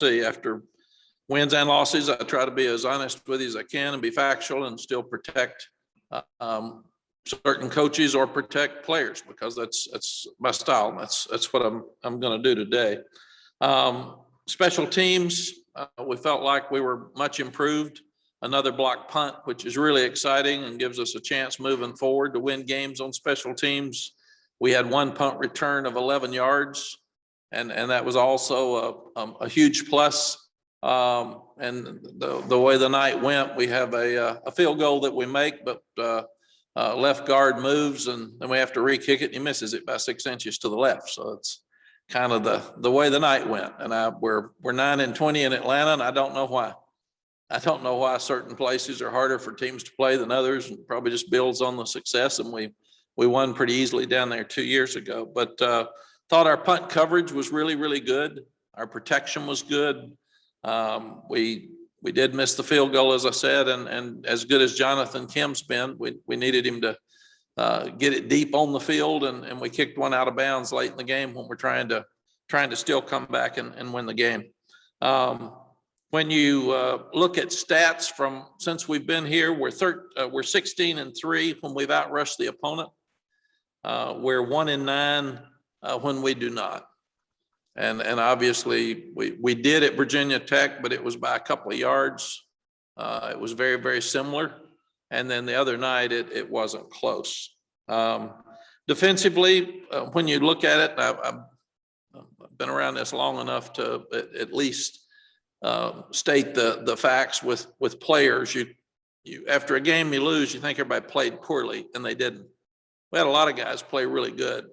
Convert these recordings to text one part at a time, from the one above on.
see. After wins and losses, I try to be as honest with you as I can and be factual and still protect certain coaches or protect players, because that's my style. That's what I'm going to do today. Special teams, we felt like we were much improved. Another block punt, which is really exciting and gives us a chance moving forward to win games on special teams. We had one punt return of 11 yards, and that was also a huge plus. And the way the night went, we have a field goal that we make, but left guard moves, and then we have to re-kick it, and he misses it by 6 inches to the left. So it's kind of the way the night went. And we're 9-20 in Atlanta, and I don't know why. I don't know why certain places are harder for teams to play than others, and probably just builds on the success. And we won pretty easily down there 2 years ago. But thought our punt coverage was really, really good. Our protection was good. We did miss the field goal, as I said, and as good as Jonathan Kim's been, we needed him to get it deep on the field, and we kicked one out of bounds late in the game when we're trying to still come back and win the game. When you look at stats from since we've been here, we're 16-3 when we've outrushed the opponent. We're 1-9 when we do not. And obviously we did at Virginia Tech, but it was by a couple of yards. It was very, very similar. And then the other night, it wasn't close. Defensively, when you look at it, I've been around this long enough to at least state the facts with players. You after a game you lose, you think everybody played poorly, and they didn't. We had a lot of guys play really good.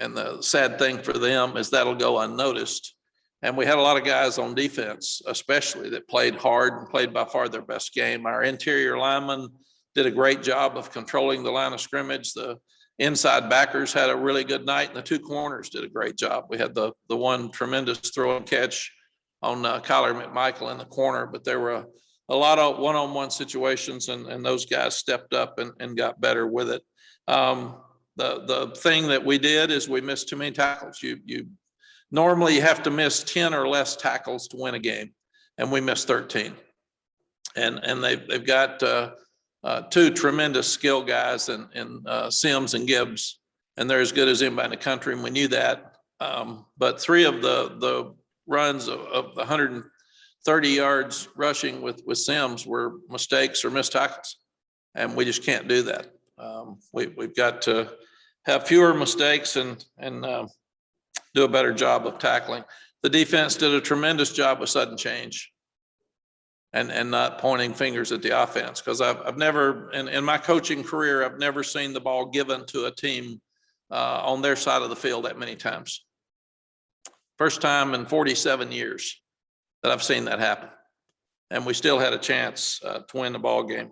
And the sad thing for them is that'll go unnoticed. And we had a lot of guys on defense, especially, that played hard and played by far their best game. Our interior linemen did a great job of controlling the line of scrimmage. The inside backers had a really good night, and the two corners did a great job. We had the one tremendous throw and catch on Kyler McMichael in the corner, but there were a lot of one-on-one situations, and those guys stepped up and got better with it. The thing that we did is we missed too many tackles. You normally have to miss 10 or less tackles to win a game, and we missed 13. And they've got two tremendous skill guys in Sims and Gibbs, and they're as good as anybody in the country, and we knew that. But three of the runs of the 130 yards rushing with Sims were mistakes or missed tackles, and we just can't do that. We've got to have fewer mistakes and do a better job of tackling. The defense did a tremendous job with sudden change and not pointing fingers at the offense, because I've never, in my coaching career, I've never seen the ball given to a team on their side of the field that many times. First time in 47 years that I've seen that happen. And we still had a chance to win the ball game.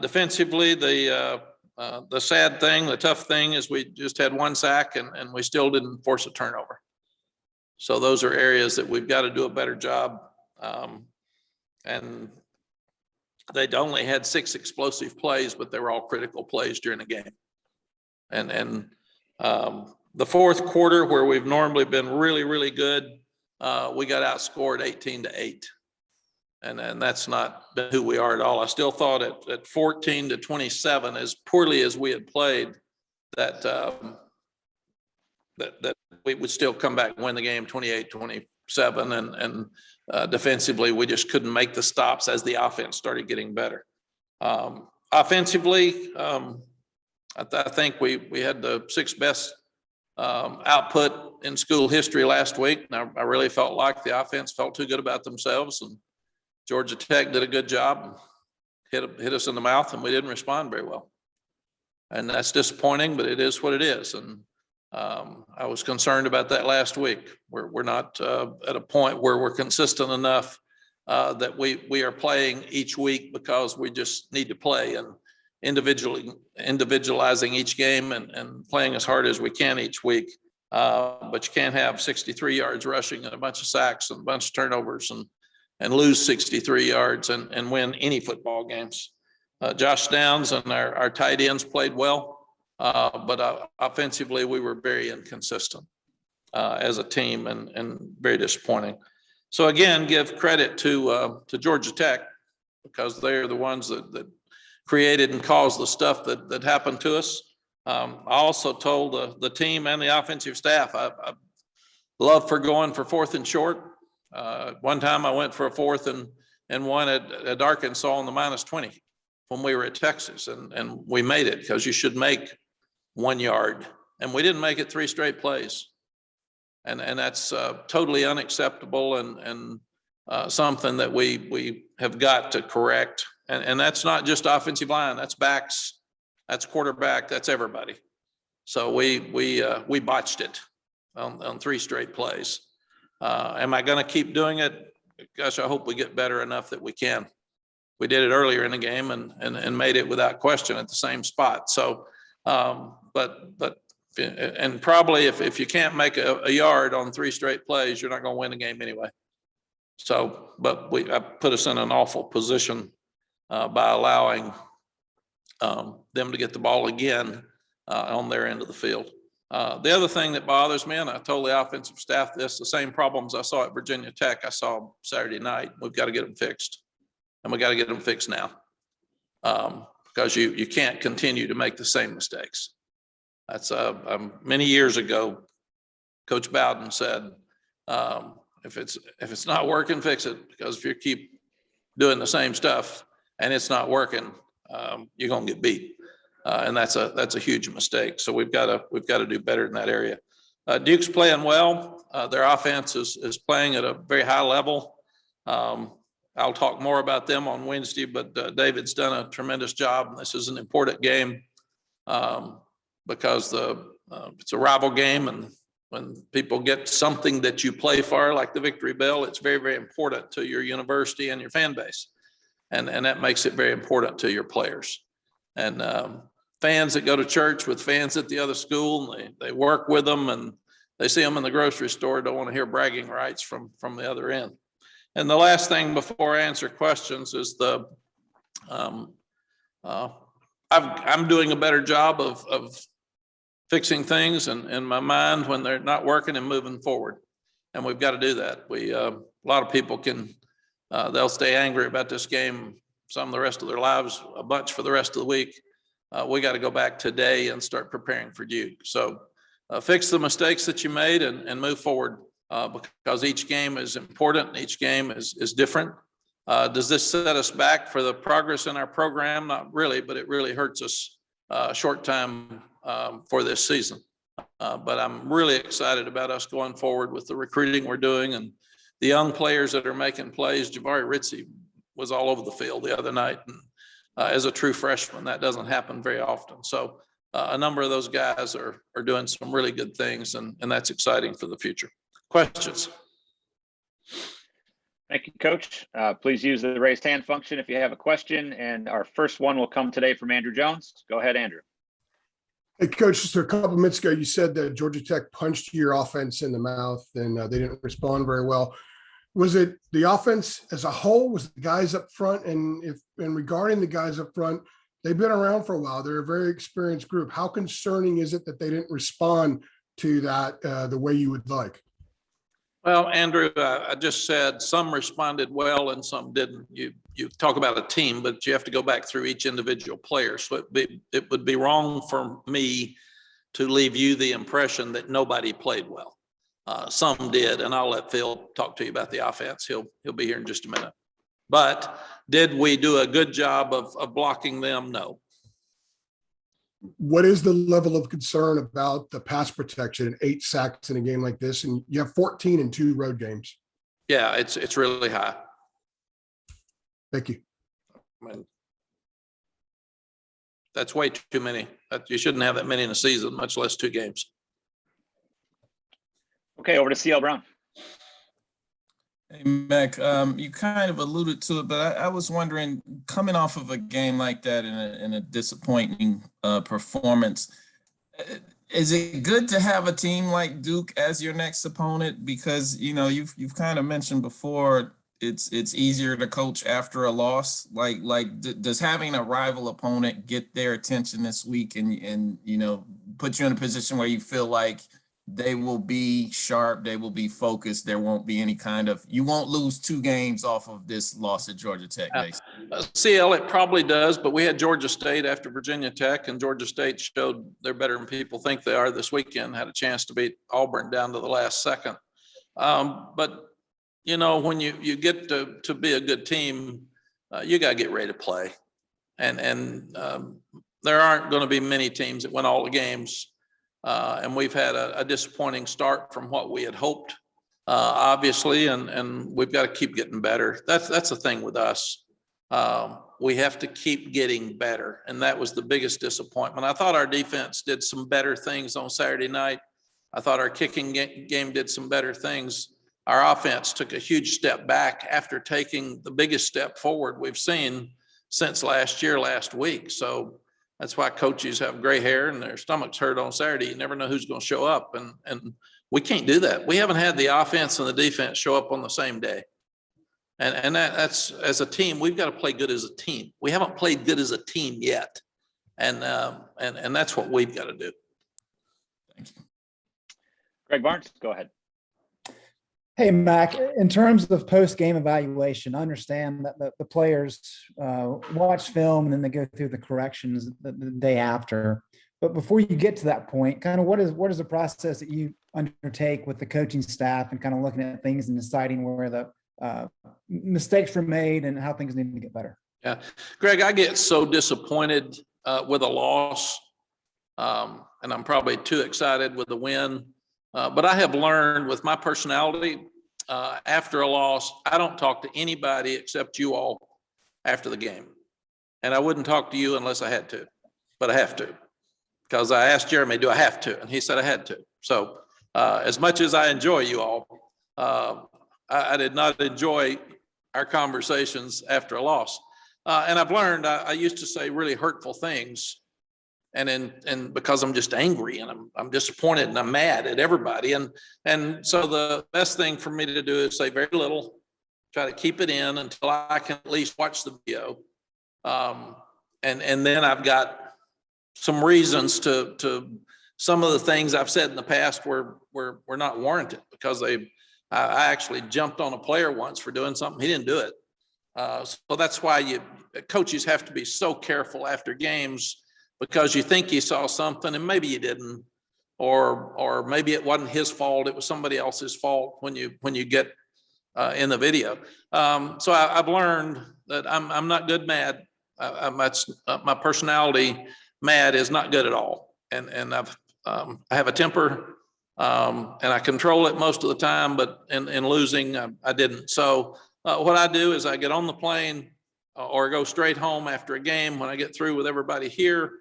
Defensively, the sad thing, the tough thing is we just had one sack and we still didn't force a turnover. So those are areas that we've got to do a better job. And they'd only had 6 explosive plays, but they were all critical plays during the game. And the fourth quarter, where we've normally been really, really good, we got outscored 18-8. And that's not who we are at all. I still thought at 14-27, as poorly as we had played, that we would still come back and win the game 28-27. And defensively, we just couldn't make the stops as the offense started getting better. Offensively, I think we had the 6th best output in school history last week. And I really felt like the offense felt too good about themselves, and Georgia Tech did a good job, hit us in the mouth, and we didn't respond very well. And that's disappointing, but it is what it is. And I was concerned about that last week. We're not at a point where we're consistent enough that we are playing each week because we just need to play, and individualizing each game and playing as hard as we can each week. But you can't have 63 yards rushing and a bunch of sacks and a bunch of turnovers and lose 63 yards and win any football games. Josh Downs and our tight ends played well, but offensively we were very inconsistent as a team and very disappointing. So again, give credit to Georgia Tech, because they're the ones that created and caused the stuff that happened to us. I also told the team and the offensive staff, I love for going for 4th and short. One time I went for a 4th and 1 at Arkansas on the -20 when we were at Texas, and we made it, because you should make 1 yard, and we didn't make it 3 straight plays. And that's totally unacceptable, and something that we have got to correct. And that's not just offensive line, that's backs, that's quarterback, that's everybody. So we botched it on 3 straight plays. Am I going to keep doing it? Gosh, I hope we get better enough that we can. We did it earlier in the game and made it without question at the same spot. So, and probably if you can't make a yard on 3 straight plays, you're not going to win the game anyway. So, but I put us in an awful position by allowing them to get the ball again on their end of the field. The other thing that bothers me, and I told the offensive staff this, the same problems I saw at Virginia Tech, I saw Saturday night. We've got to get them fixed, and we got to get them fixed now, because you can't continue to make the same mistakes. That's many years ago, Coach Bowden said, if it's not working, fix it, because if you keep doing the same stuff and it's not working, you're gonna get beat, and that's a huge mistake. So we've got to do better in that area. Duke's playing well. Their offense is playing at a very high level. I'll talk more about them on Wednesday, but David's done a tremendous job. This is an important game because it's a rival game, and when people get something that you play for, like the Victory Bell, it's very, very important to your university and your fan base. And that makes it very important to your players. And fans that go to church with fans at the other school, and they work with them, and they see them in the grocery store, don't want to hear bragging rights from the other end. And the last thing before I answer questions is I'm doing a better job of fixing things in my mind when they're not working and moving forward. And we've got to do that. A lot of people they'll stay angry about this game some the rest of their lives, a bunch for the rest of the week. We got to go back today and start preparing for Duke. So fix the mistakes that you made and move forward, because each game is important. And each game is different. Does this set us back for the progress in our program? Not really, but it really hurts us short time for this season. But I'm really excited about us going forward with the recruiting we're doing and the young players that are making plays. Jabari Ritzie was all over the field the other night, and as a true freshman, that doesn't happen very often. So a number of those guys are doing some really good things, and that's exciting for the future. Questions? Thank you, Coach. Please use the raised hand function if you have a question. And our first one will come today from Andrew Jones. Go ahead, Andrew. Hey, Coach, just a couple of minutes ago, you said that Georgia Tech punched your offense in the mouth and they didn't respond very well. Was it the offense as a whole? Was the guys up front? And regarding the guys up front, they've been around for a while. They're a very experienced group. How concerning is it that they didn't respond to that the way you would like? Well, Andrew, I just said some responded well and some didn't. You talk about a team, but you have to go back through each individual player. So it would be wrong for me to leave you the impression that nobody played well. Some did, and I'll let Phil talk to you about the offense. He'll be here in just a minute. But did we do a good job of blocking them? No. What is the level of concern about the pass protection and 8 sacks in a game like this? And you have 14 in 2 road games. Yeah, it's really high. Thank you. I mean, that's way too many. You shouldn't have that many in a season, much less 2 games. Okay, over to CL Brown. Hey, Mack, you kind of alluded to it, but I was wondering, coming off of a game like that in a disappointing performance, is it good to have a team like Duke as your next opponent? Because, you know, you've kind of mentioned before, it's easier to coach after a loss. Does having a rival opponent get their attention this week and you know, put you in a position where you feel like they will be sharp. They will be focused. There won't be any kind of, you won't lose 2 games off of this loss at Georgia Tech, basically. CL, it probably does, but we had Georgia State after Virginia Tech, and Georgia State showed they're better than people think they are this weekend, had a chance to beat Auburn down to the last second. But, you know, when you get to be a good team, you got to get ready to play. And there aren't going to be many teams that win all the games. And we've had a disappointing start from what we had hoped, obviously, and we've got to keep getting better. That's the thing with us. We have to keep getting better, and that was the biggest disappointment. I thought our defense did some better things on Saturday night. I thought our kicking game did some better things. Our offense took a huge step back after taking the biggest step forward we've seen since last week. So that's why coaches have gray hair and their stomachs hurt on Saturday. You never know who's going to show up. And we can't do that. We haven't had the offense and the defense show up on the same day. And that's, as a team, we've got to play good as a team. We haven't played good as a team yet. And that's what we've got to do. Thank you. Greg Barnes, go ahead. Hey, Mack, in terms of post-game evaluation, I understand that the players watch film and then they go through the corrections the day after. But before you get to that point, kind of what is the process that you undertake with the coaching staff and kind of looking at things and deciding where the mistakes were made and how things need to get better? Yeah, Greg, I get so disappointed with a loss, and I'm probably too excited with the win. But I have learned with my personality, after a loss, I don't talk to anybody except you all after the game. And I wouldn't talk to you unless I had to, but I have to. Because I asked Jeremy, do I have to? And he said I had to. So as much as I enjoy you all, I did not enjoy our conversations after a loss. And I've learned, I used to say really hurtful things. And because I'm just angry and I'm disappointed and I'm mad at everybody. And so the best thing for me to do is say very little, try to keep it in until I can at least watch the video. And then I've got some reasons to some of the things I've said in the past were not warranted because I actually jumped on a player once for doing something. He didn't do it. So that's why coaches have to be so careful after games, because you think you saw something and maybe you didn't, or maybe it wasn't his fault. It was somebody else's fault when you get in the video. So I've learned that I'm not good mad. My personality mad is not good at all. And I have a temper and I control it most of the time, but in losing, I didn't. So what I do is I get on the plane or go straight home after a game when I get through with everybody here.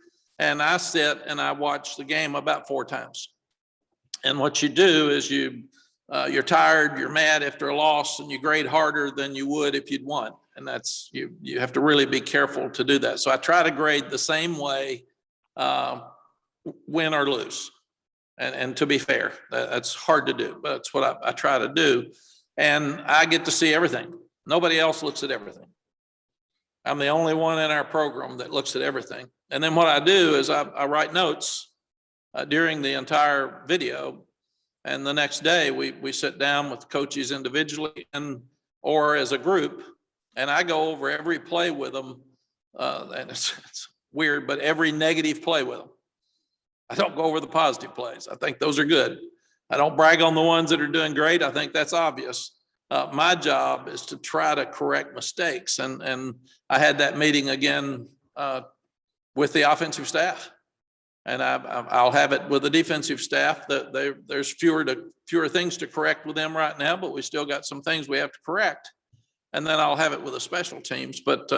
And I sit and I watch the game about 4 times. And what you do is you're tired, you're mad after a loss, and you grade harder than you would if you'd won. And that's, you have to really be careful to do that. So I try to grade the same way, win or lose. And to be fair, that's hard to do, but it's what I try to do. And I get to see everything. Nobody else looks at everything. I'm the only one in our program that looks at everything. And then what I do is I write notes during the entire video. And the next day we sit down with coaches individually or as a group, and I go over every play with them. And it's weird, but every negative play with them. I don't go over the positive plays. I think those are good. I don't brag on the ones that are doing great. I think that's obvious. My job is to try to correct mistakes. And I had that meeting again with the offensive staff. And I'll have it with the defensive staff. That there's fewer things to correct with them right now, but we still got some things we have to correct. And then I'll have it with the special teams. But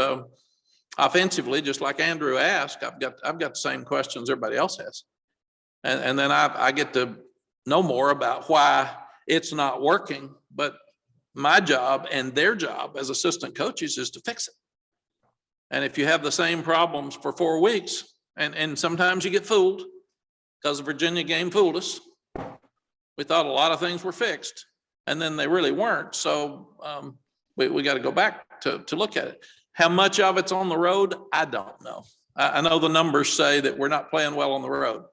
offensively, just like Andrew asked, I've got the same questions everybody else has. And then I get to know more about why it's not working. But my job and their job as assistant coaches is to fix it. And if you have the same problems for 4 weeks, and sometimes you get fooled because the Virginia game fooled us. We thought a lot of things were fixed and then they really weren't. So we got to go back to look at it. How much of it's on the road? I don't know. I know the numbers say that we're not playing well on the road.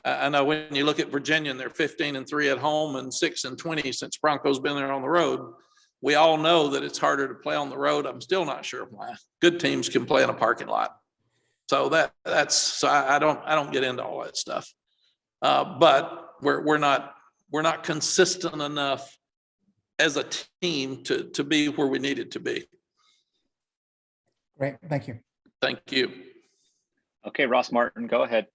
I know when you look at Virginia and they're 15-3 at home and 6-20 since Bronco's been there on the road. We all know that it's harder to play on the road. I'm still not sure why good teams can play in a parking lot. So so I don't get into all that stuff. But we're not consistent enough as a team to be where we need it to be. Great, thank you. Thank you. Okay, Ross Martin, go ahead.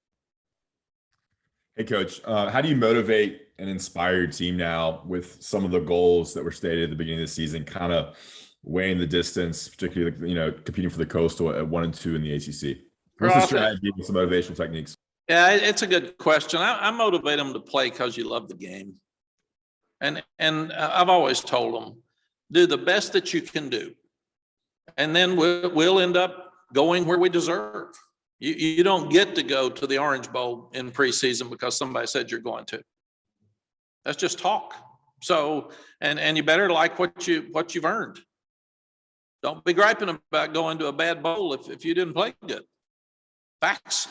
Hey, Coach, how do you motivate and inspire your team now with some of the goals that were stated at the beginning of the season, kind of weighing the distance, particularly, you know, competing for the Coastal at 1 and 2 in the ACC? What's the strategy and some motivational techniques? Yeah, it's a good question. I motivate them to play because you love the game. And I've always told them, do the best that you can do. And then we'll end up going where we deserve. You don't get to go to the Orange Bowl in preseason because somebody said you're going to. That's just talk. So, and you better like what you've earned. Don't be griping about going to a bad bowl if you didn't play good. Facts.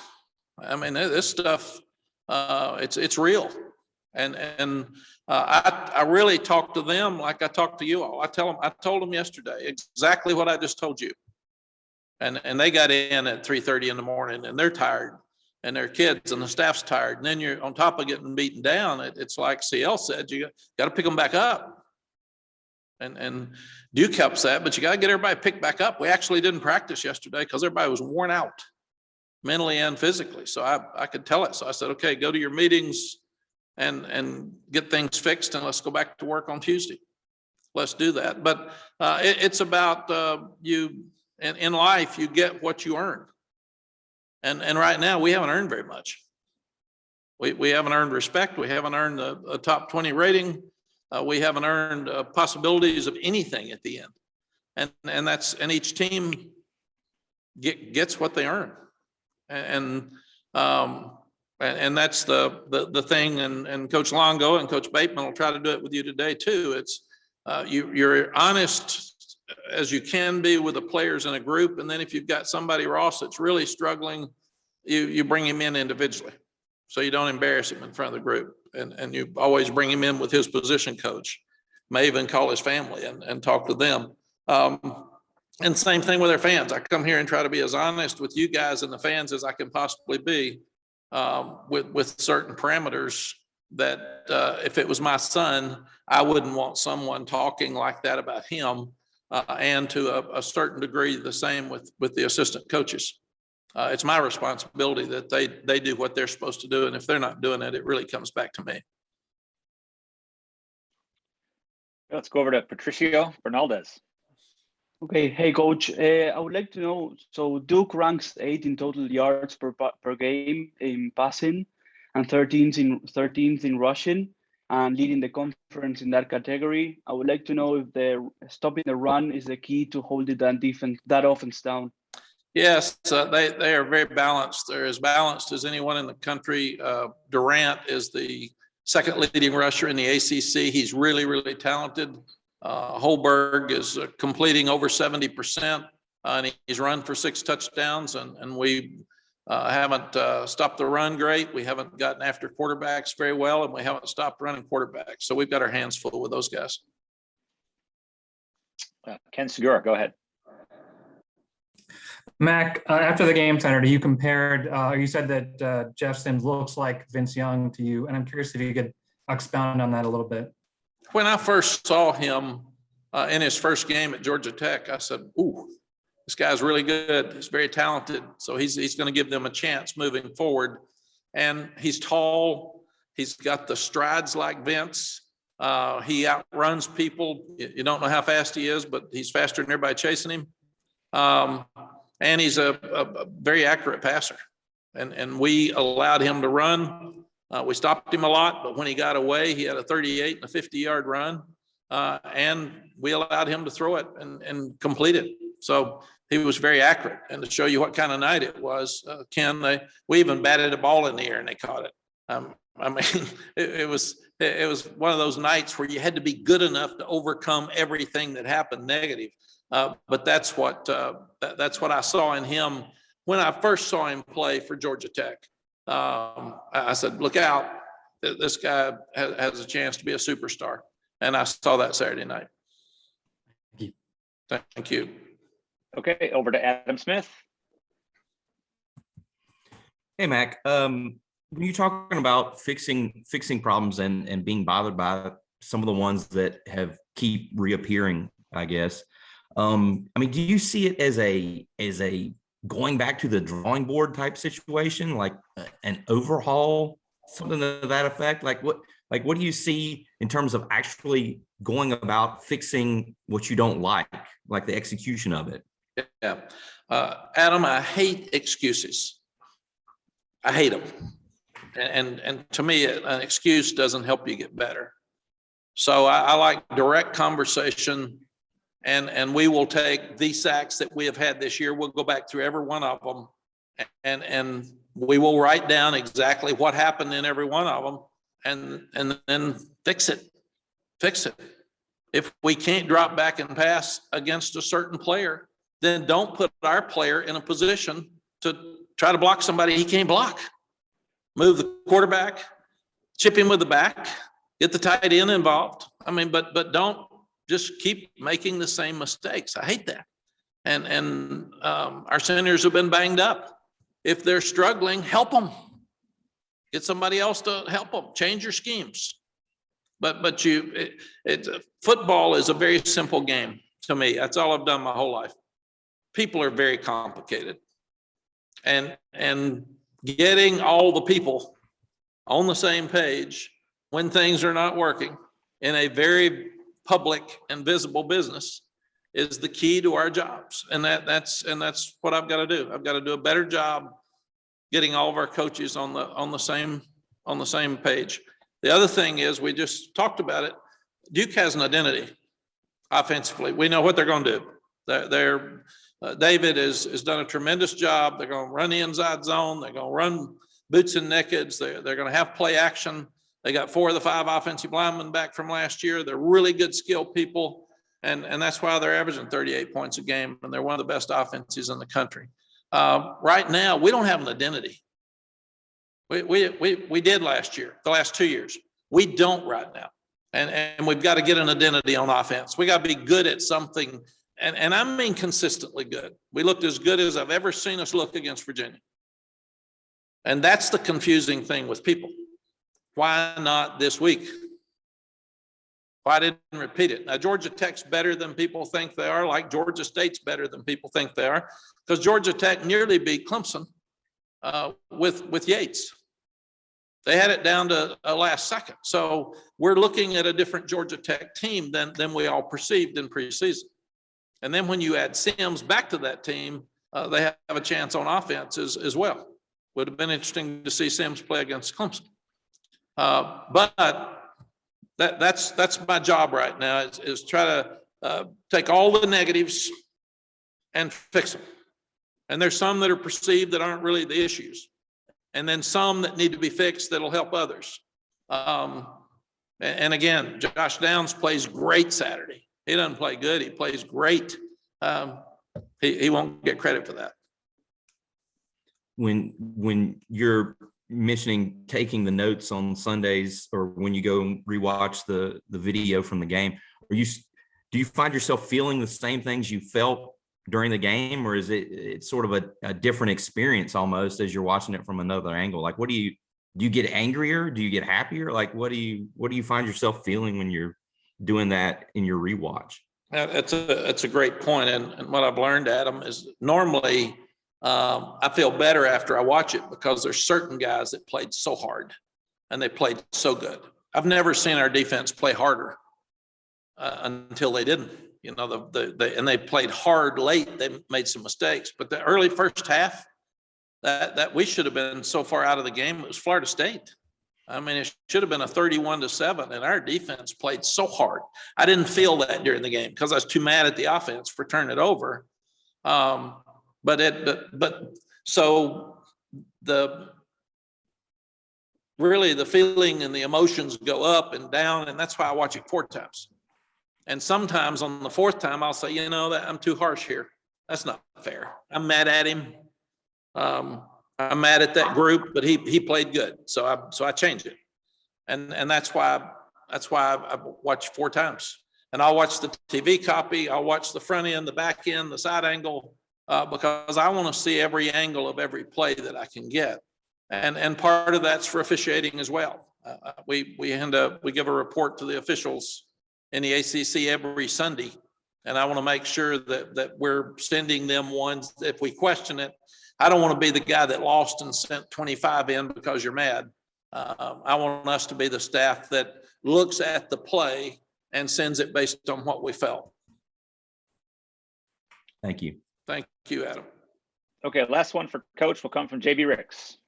I mean, this stuff, it's real. And I really talk to them like I talk to you all. I told them yesterday exactly what I just told you. And they got in at 3:30 in the morning and they're tired and their kids and the staff's tired. And then you're on top of getting beaten down. It's like CL said, you got to pick them back up. And Duke helps that, but you got to get everybody picked back up. We actually didn't practice yesterday because everybody was worn out mentally and physically. So I could tell it. So I said, okay, go to your meetings and get things fixed and let's go back to work on Tuesday. Let's do that. But it's about you. In life, you get what you earn. And right now, we haven't earned very much. We haven't earned respect. We haven't earned a top 20 rating. We haven't earned possibilities of anything at the end. And each team gets what they earn. And that's the thing. And Coach Longo and Coach Bateman will try to do it with you today too. It's you're honest as you can be with the players in a group. And then if you've got somebody, Ross, that's really struggling, you bring him in individually. So you don't embarrass him in front of the group. And you always bring him in with his position coach. May even call his family and talk to them. And same thing with our fans. I come here and try to be as honest with you guys and the fans as I can possibly be with certain parameters that if it was my son, I wouldn't want someone talking like that about him. And to a certain degree, the same with the assistant coaches. It's my responsibility that they do what they're supposed to do. And if they're not doing it, it really comes back to me. Let's go over to Patricio Bernaldez. Okay, hey coach, I would like to know, so Duke ranks 8th in total yards per game in passing and 13th in rushing and leading the conference in that category. I would like to know if stopping the run is the key to holding that offense down. Yes, they are very balanced. They're as balanced as anyone in the country. Durant is the second leading rusher in the ACC. He's really, really talented. Holberg is completing over 70%, and he's run for 6 touchdowns. And we haven't stopped the run great. We haven't gotten after quarterbacks very well, and we haven't stopped running quarterbacks. So we've got our hands full with those guys. Ken Segura, go ahead. Mack, after the game, Senator, you compared, you said that Jeff Sims looks like Vince Young to you, and I'm curious if you could expound on that a little bit. When I first saw him in his first game at Georgia Tech, I said, ooh, this guy's really good. He's very talented. So he's going to give them a chance moving forward. And he's tall. He's got the strides like Vince. He outruns people. You don't know how fast he is, but he's faster than everybody chasing him. And he's a very accurate passer. And we allowed him to run. We stopped him a lot, but when he got away, he had a 38 and a 50-yard run. And we allowed him to throw it and complete it. So he was very accurate. And to show you what kind of night it was, Ken, we even batted a ball in the air and they caught it. I mean, it was one of those nights where you had to be good enough to overcome everything that happened negative. But that's what I saw in him when I first saw him play for Georgia Tech. I said, look out, this guy has a chance to be a superstar. And I saw that Saturday night. Thank you. Okay, over to Adam Smith. Hey, Mac. When you're talking about fixing problems and being bothered by some of the ones that have keep reappearing, I guess. I mean, do you see it as a going back to the drawing board type situation, like an overhaul, something to that effect? Like what do you see in terms of actually going about fixing what you don't like the execution of it? Yeah. Adam, I hate excuses. I hate them. And to me, an excuse doesn't help you get better. So I like direct conversation, and we will take the sacks that we have had this year. We'll go back through every one of them, and we will write down exactly what happened in every one of them, and then fix it. If we can't drop back and pass against a certain player, then don't put our player in a position to try to block somebody he can't block. Move the quarterback, chip him with the back, get the tight end involved. I mean, but don't just keep making the same mistakes. I hate that. And our seniors have been banged up. If they're struggling, help them. Get somebody else to help them. Change your schemes. But football is a very simple game to me. That's all I've done my whole life. People are very complicated. And getting all the people on the same page when things are not working in a very public and visible business is the key to our jobs. And that's what I've got to do. I've got to do a better job getting all of our coaches on the same page. The other thing is, we just talked about it. Duke has an identity offensively. We know what they're going to do. David has done a tremendous job. They're going to run the inside zone. They're going to run boots and nakeds. They're going to have play action. They got 4 of the 5 offensive linemen back from last year. They're really good skilled people. And that's why they're averaging 38 points a game. And they're one of the best offenses in the country. Right now, we don't have an identity. We did last year, the last 2 years. We don't right now. And we've got to get an identity on offense. We got to be good at something. And I mean consistently good. We looked as good as I've ever seen us look against Virginia. And that's the confusing thing with people. Why not this week? Why didn't repeat it? Now, Georgia Tech's better than people think they are, like Georgia State's better than people think they are, because Georgia Tech nearly beat Clemson with Yates. They had it down to a last second. So we're looking at a different Georgia Tech team than we all perceived in preseason. And then when you add Sims back to that team, they have a chance on offense as well. Would have been interesting to see Sims play against Clemson. But that's my job right now is try to take all the negatives and fix them. And there's some that are perceived that aren't really the issues. And then some that need to be fixed that'll help others. And again, Josh Downs plays great Saturday. He doesn't play good. He plays great. He won't get credit for that. When you're mentioning taking the notes on Sundays, or when you go and rewatch the video from the game, do you find yourself feeling the same things you felt during the game, or is it's sort of a different experience almost as you're watching it from another angle? Like, do you get angrier? Do you get happier? Like, what do you find yourself feeling when you're doing that in your rewatch? That's a great point. And what I've learned, Adam, is normally I feel better after I watch it because there's certain guys that played so hard and they played so good. I've never seen our defense play harder until they didn't. You know, and they played hard late. They made some mistakes, but the early first half, that we should have been so far out of the game. It was Florida State. I mean, it should have been a 31-7, and our defense played so hard. I didn't feel that during the game because I was too mad at the offense for turning it over. So really the feeling and the emotions go up and down, and that's why I watch it 4 times. And sometimes on the 4th time, I'll say, that I'm too harsh here. That's not fair. I'm mad at him. I'm mad at that group, but he played good. So I changed it. And that's why I watched 4 times. And I'll watch the TV copy. I'll watch the front end, the back end, the side angle, because I want to see every angle of every play that I can get. And part of that's for officiating as well. We give a report to the officials in the ACC every Sunday. And I want to make sure that we're sending them ones, if we question it. I don't want to be the guy that lost and sent 25 in because you're mad. I want us to be the staff that looks at the play and sends it based on what we felt. Thank you. Thank you, Adam. Okay, last one for Coach will come from JB Ricks.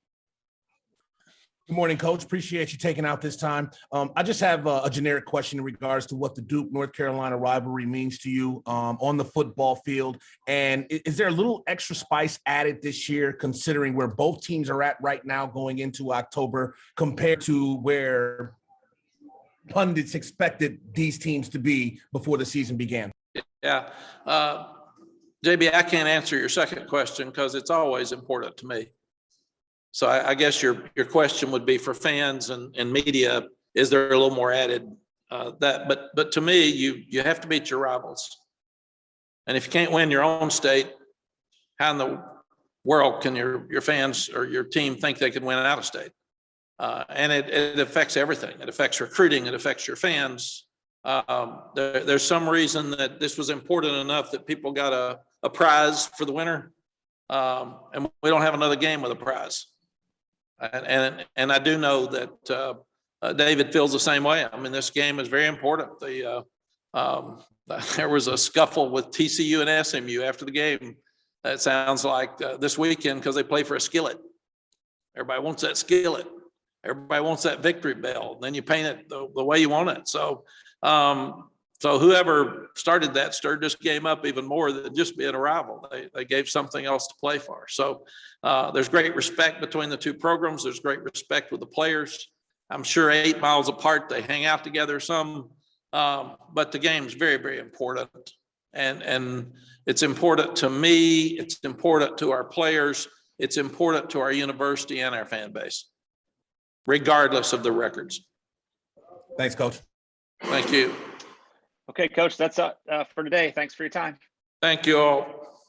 Good morning, Coach. Appreciate you taking out this time. I just have a generic question in regards to what the Duke-North Carolina rivalry means to you on the football field. And is there a little extra spice added this year, considering where both teams are at right now going into October, compared to where pundits expected these teams to be before the season began? Yeah. JB, I can't answer your second question because it's always important to me. So I guess your question would be for fans and media, is there a little more added but to me, you have to beat your rivals. And if you can't win your own state, how in the world can your fans or your team think they can win out of state? And it affects everything. It affects recruiting. It affects your fans. There's some reason that this was important enough that people got a prize for the winner. And we don't have another game with a prize. And I do know that David feels the same way. I mean, this game is very important. There was a scuffle with TCU and SMU after the game. That sounds like this weekend because they play for a skillet. Everybody wants that skillet. Everybody wants that victory bell. Then you paint it the way you want it. So whoever started that stirred this game up even more than just being a rival. They gave something else to play for. So there's great respect between the two programs. There's great respect with the players. I'm sure 8 miles apart, they hang out together some, but the game's very, very important. And it's important to me. It's important to our players. It's important to our university and our fan base, regardless of the records. Thanks, Coach. Thank you. Okay, Coach, that's for today. Thanks for your time. Thank you all.